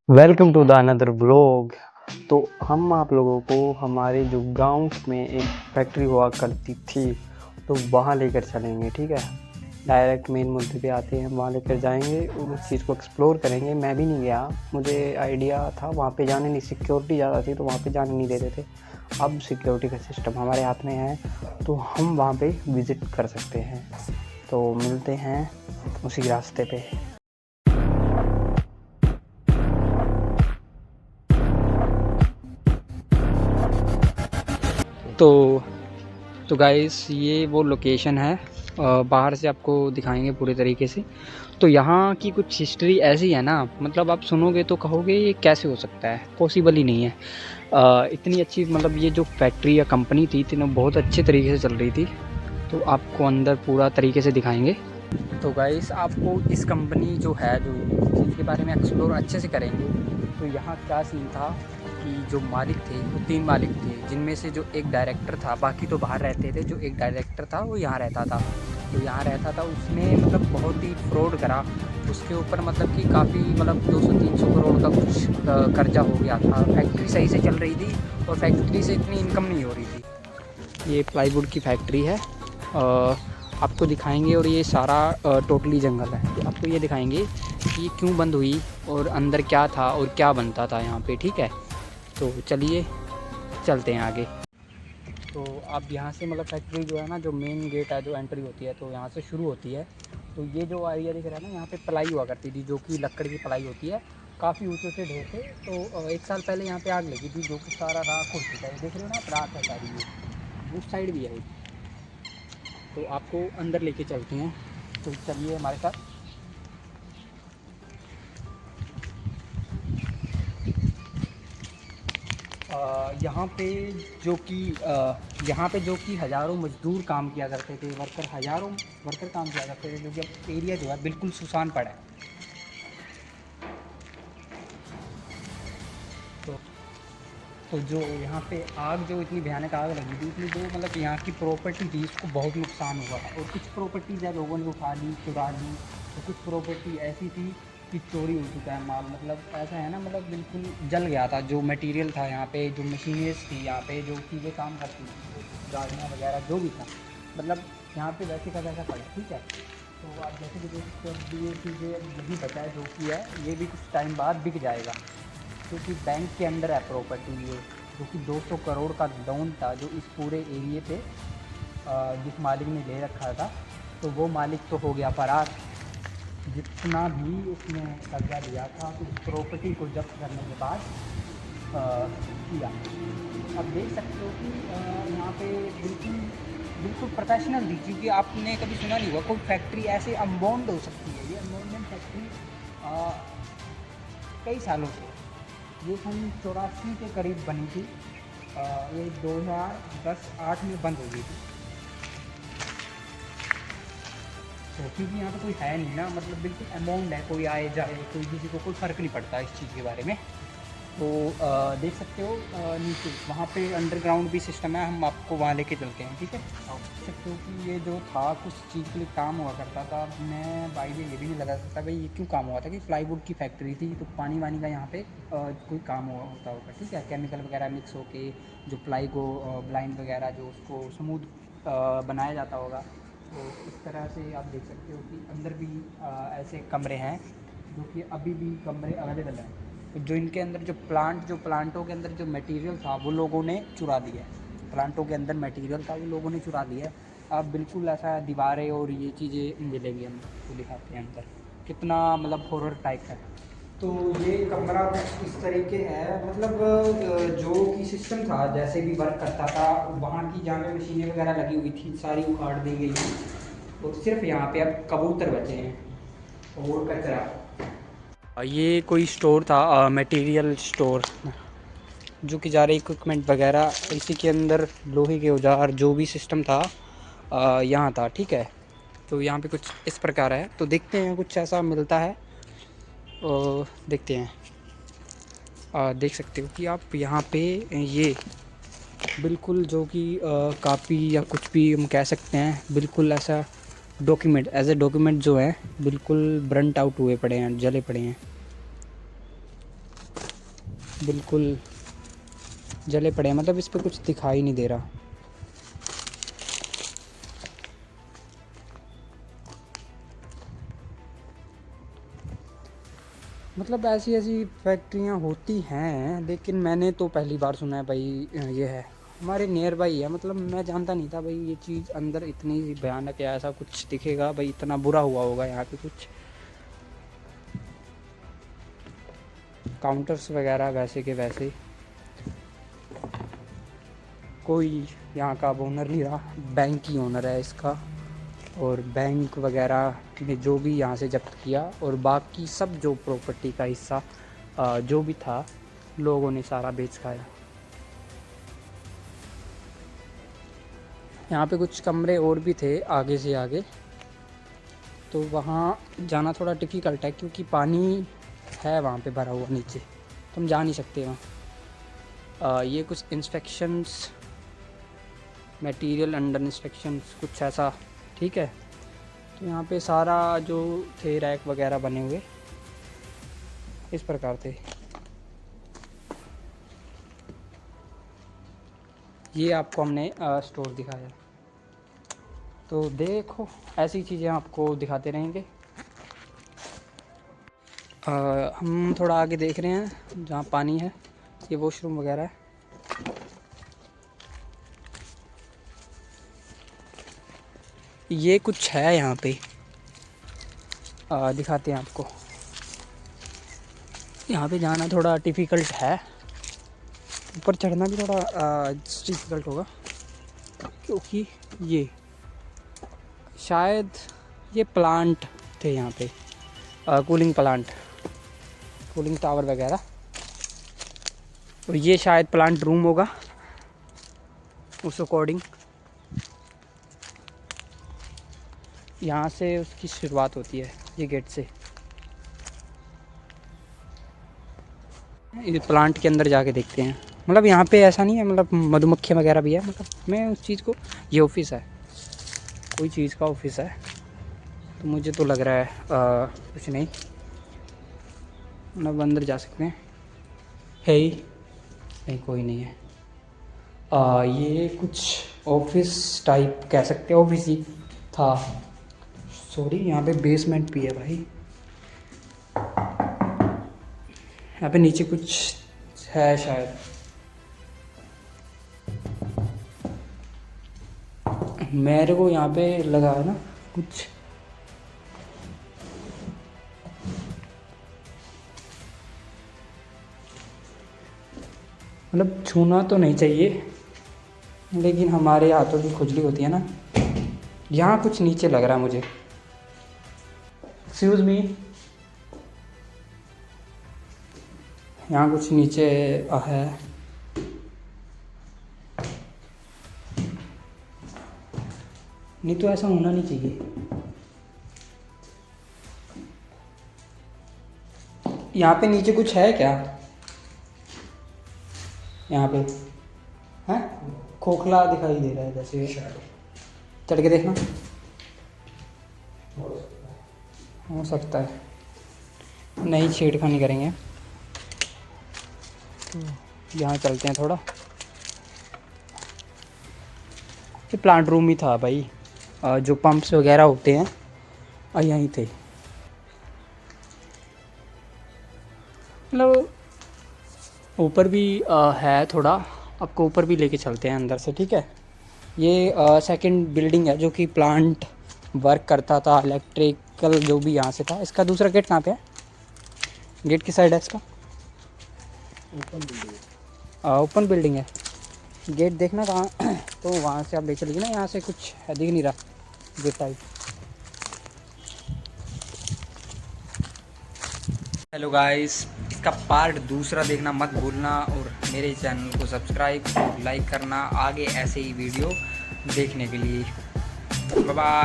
Welcome to the another blog. तो हम आप लोगों को हमारे जो गांव में एक फैक्ट्री हुआ करती थी तो वहाँ लेकर चलेंगे। ठीक है, डायरेक्ट मेन मुद्दे पे आते हैं, वहाँ लेकर जाएंगे और उस चीज़ को एक्सप्लोर करेंगे। मैं भी नहीं गया, मुझे आइडिया था वहाँ पे जाने नहीं, सिक्योरिटी ज़्यादा थी तो वहाँ पे जाने नहीं देते थे। अब सिक्योरिटी का सिस्टम हमारे हाथ में है तो हम वहाँ पे विज़िट कर सकते हैं। तो मिलते हैं उसी रास्ते पे। तो गाइस ये वो लोकेशन है, बाहर से आपको दिखाएंगे पूरे तरीके से। तो यहाँ की कुछ हिस्ट्री ऐसी है ना, मतलब आप सुनोगे तो कहोगे ये कैसे हो सकता है, पॉसिबल ही नहीं है। इतनी अच्छी मतलब ये जो फैक्ट्री या कंपनी थी तीनों बहुत अच्छे तरीके से चल रही थी। तो आपको अंदर पूरा तरीके से दिखाएंगे। तो गाइस आपको इस कंपनी जो है जो चीज़ के बारे में एक्सप्लोर अच्छे से करेंगे। तो यहाँ क्या सीन था कि जो मालिक थे वो 3 मालिक थे, जिनमें से जो एक डायरेक्टर था, बाकी तो बाहर रहते थे। जो एक डायरेक्टर था वो यहाँ रहता था। तो यहाँ रहता था, उसने मतलब बहुत ही फ्रॉड करा उसके ऊपर, मतलब कि काफ़ी मतलब 200-300 करोड़ का कुछ कर्जा हो गया था। फैक्ट्री सही से चल रही थी और फैक्ट्री से इतनी इनकम नहीं हो रही थी। ये प्लाईवुड की फैक्ट्री है, आपको दिखाएंगे। और ये सारा टोटली जंगल है, तो आपको ये दिखाएंगे कि ये क्यों बंद हुई और अंदर क्या था और क्या बनता था यहाँ पे। ठीक है, तो चलिए चलते हैं आगे। तो आप यहाँ से मतलब फैक्ट्री जो है ना, जो मेन गेट है, जो एंट्री होती है तो यहाँ से शुरू होती है। तो ये जो एरिया दिख रहा है ना, यहाँ पे पलाई हुआ करती थी, जो कि लकड़ की पलाई होती है। काफ़ी ऊँचे ऊँचे ढेर थे। तो 1 साल पहले यहाँ पे आग लगी थी, जो कि सारा राख हो चुका है। देख रहे हो ना आप, राख है सारी। ये उस साइड भी है एक। तो आपको अंदर लेके चलते हैं, तो चलिए हमारे साथ। यहाँ पे जो कि यहाँ पे जो कि हज़ारों मज़दूर काम किया करते थे, हज़ारों वर्कर काम किया करते थे, जो कि अब एरिया जो है बिल्कुल सुनसान पड़ा है। तो जो यहाँ पे आग, जो इतनी भयानक आग लगी थी, इसमें जो मतलब यहाँ की प्रॉपर्टी थी उसको बहुत नुकसान हुआ। और कुछ प्रॉपर्टीज़ है लोगों ने उठा ली, चुरा ली। तो कुछ प्रॉपर्टी ऐसी थी कि चोरी हो चुका है माल, मतलब ऐसा है ना, मतलब बिल्कुल जल गया था। जो मटेरियल था यहाँ पे, जो मशीनें थी यहाँ पे, जो चीज़ें काम करती थी, गाड़ियाँ वगैरह जो भी था, मतलब यहाँ पे वैसे का वैसा पड़ा। ठीक है, तो आप जैसे कि देख सकते हो, ये चीज़ें यही बचा है जो कि है, ये भी कुछ टाइम बाद बिक जाएगा, क्योंकि बैंक के अंदर है प्रॉपर्टी ये। जो कि 200 करोड़ का लोन था जो इस पूरे एरिए पे जिस मालिक ने ले रखा था। तो वो मालिक तो हो गया फरार। जितना भी उसने कर्जा लिया था तो उस प्रॉपर्टी को जब्त करने के बाद किया। अब देख सकते हो कि यहाँ पे बिल्कुल बिल्कुल प्रोफेशनल थी, क्योंकि आपने कभी सुना नहीं हुआ कोई फैक्ट्री ऐसे अनबॉन्ड हो सकती है। ये अनबॉन्ड फैक्ट्री कई सालों से, ये सन 84 के करीब बनी थी। ये 2010-8 में बंद हो गई थी। तो क्योंकि यहाँ पे कोई है नहीं ना, मतलब बिल्कुल अमाउंट है, कोई आए जाए, कोई किसी को कोई फ़र्क नहीं पड़ता इस चीज़ के बारे में। तो देख सकते हो नीचे वहाँ पे अंडरग्राउंड भी सिस्टम है, हम आपको वहाँ लेके चलते हैं। ठीक है, आप देख सकते हो कि ये जो था कुछ चीज़ के लिए काम हुआ करता था। मैं बाई में ये भी नहीं लगा सकता भाई ये क्यों काम हुआ था, कि प्लाईवुड की फैक्ट्री थी तो पानी वानी का यहाँ पे कोई काम हुआ होता होगा। ठीक है, केमिकल वगैरह मिक्स होके जो प्लाई को ब्लाइंड वगैरह जो उसको स्मूथ बनाया जाता होगा। तो इस तरह से आप देख सकते हो कि अंदर भी ऐसे कमरे हैं, जो कि अभी भी कमरे अवेलेबल हैं। तो जो इनके अंदर जो प्लांटों के अंदर जो मटेरियल था वो लोगों ने चुरा लिया है। प्लांटों के अंदर मटेरियल था वो लोगों ने चुरा लिया है। अब बिल्कुल ऐसा दीवारें और ये चीज़ें मिलेंगी, हम तो दिखाते हैं अंदर कितना मतलब हॉरर टाइप है। तो ये कमरा कुछ इस तरीके है, मतलब जो कि सिस्टम था जैसे भी वर्क करता था, वहाँ की जहाँ पे मशीनें वगैरह लगी हुई थी सारी उखाड़ दी गई थी। और सिर्फ यहाँ पे अब कबूतर बचे हैं और कचरा। ये कोई स्टोर था, मटेरियल स्टोर, जो कि सारे इक्विपमेंट वगैरह इसी के अंदर, लोहे के औजार जो भी सिस्टम था यहाँ था। ठीक है, तो यहाँ पे कुछ इस प्रकार है, तो देखते हैं कुछ ऐसा मिलता है। देखते हैं। देख सकते हो कि आप यहाँ पे ये बिल्कुल जो कि कापी या कुछ भी हम कह सकते हैं, बिल्कुल ऐसा डॉक्यूमेंट, एज ए डॉक्यूमेंट जो है बिल्कुल ब्रंट आउट हुए पड़े हैं, जले पड़े हैं। बिल्कुल जले पड़े हैं, मतलब इस पर कुछ दिखाई नहीं दे रहा। मतलब ऐसी ऐसी फैक्ट्रियाँ होती हैं, लेकिन मैंने तो पहली बार सुना है भाई। ये है हमारे नियर बाई है, मतलब मैं जानता नहीं था भाई ये चीज़ अंदर इतनी भयानक है, ऐसा कुछ दिखेगा भाई, इतना बुरा हुआ होगा यहाँ पे कुछ। काउंटर्स वगैरह वैसे के वैसे, कोई यहाँ का ओनर नहीं रहा, बैंक ही ओनर है इसका। और बैंक वगैरह ने जो भी यहाँ से जब्त किया और बाकी सब जो प्रॉपर्टी का हिस्सा जो भी था, लोगों ने सारा बेच खाया। यहाँ पे कुछ कमरे और भी थे आगे से आगे, तो वहाँ जाना थोड़ा डिफ़िकल्ट है क्योंकि पानी है वहाँ पे भरा हुआ नीचे, तो हम जा नहीं सकते वहाँ। ये कुछ इंस्पेक्शंस, मटेरियल अंडर इंस्पेक्शंस, कुछ ऐसा, ठीक है। तो यहाँ पे सारा जो थे रैक वगैरह बने हुए इस प्रकार थे। ये आपको हमने स्टोर दिखाया, तो देखो ऐसी चीज़ें आपको दिखाते रहेंगे। हम थोड़ा आगे देख रहे हैं जहाँ पानी है, ये वॉशरूम वगैरह है। ये कुछ है यहाँ पे, दिखाते हैं आपको। यहाँ पे जाना थोड़ा डिफ़िकल्ट है, ऊपर चढ़ना भी थोड़ा डिफ़िकल्ट होगा क्योंकि ये शायद ये प्लांट थे यहाँ पे, कूलिंग प्लांट, कूलिंग टावर वगैरह। और ये शायद प्लांट रूम होगा उस अकॉर्डिंग। यहाँ से उसकी शुरुआत होती है, ये गेट से। ये प्लांट के अंदर जाके देखते हैं। मतलब यहाँ पे ऐसा नहीं है, मतलब मधुमक्खियाँ वगैरह भी है, मतलब मैं उस चीज़ को, ये ऑफिस है, कोई चीज़ का ऑफिस है, तो मुझे तो लग रहा है कुछ नहीं, मतलब अंदर जा सकते हैं। है ही नहीं, कोई नहीं है। ये कुछ ऑफिस टाइप कह सकते हैं, ऑफिस ही था। सॉरी, यहाँ पे बेसमेंट भी है भाई। यहाँ पे नीचे कुछ है शायद, मेरे को यहाँ पे लगा है ना कुछ। मतलब छूना तो नहीं चाहिए, लेकिन हमारे हाथों की खुजली होती है ना। यहाँ कुछ नीचे लग रहा है मुझे। एक्सक्यूज़ मी, यहाँ कुछ नीचे है। नहीं तो ऐसा होना नहीं चाहिए। यहाँ पे नीचे कुछ है क्या? यहाँ पे है, खोखला दिखाई दे रहा है जैसे। चढ़ के देखना, हो सकता है। नहीं, छेड़खानी करेंगे तो यहाँ चलते हैं थोड़ा। ये प्लांट रूम ही था भाई, जो पंप्स वगैरह होते हैं यहीं थे। मतलब ऊपर भी है थोड़ा, आपको ऊपर भी लेके चलते हैं अंदर से, ठीक है। ये सेकंड बिल्डिंग है जो कि प्लांट वर्क करता था, इलेक्ट्रिकल जो भी यहाँ से था। इसका दूसरा गेट कहाँ पे है? गेट की साइड है इसका? ओपन बिल्डिंग है। गेट देखना कहाँ तो वहाँ से आप ले चलिए ना, यहाँ से कुछ है दिख नहीं रहा गेट टाइप। हेलो गाइस, इसका पार्ट दूसरा देखना मत भूलना और मेरे चैनल को सब्सक्राइब और लाइक करना आगे ऐसे ही वीडियो देखने के लिए। Bye bye.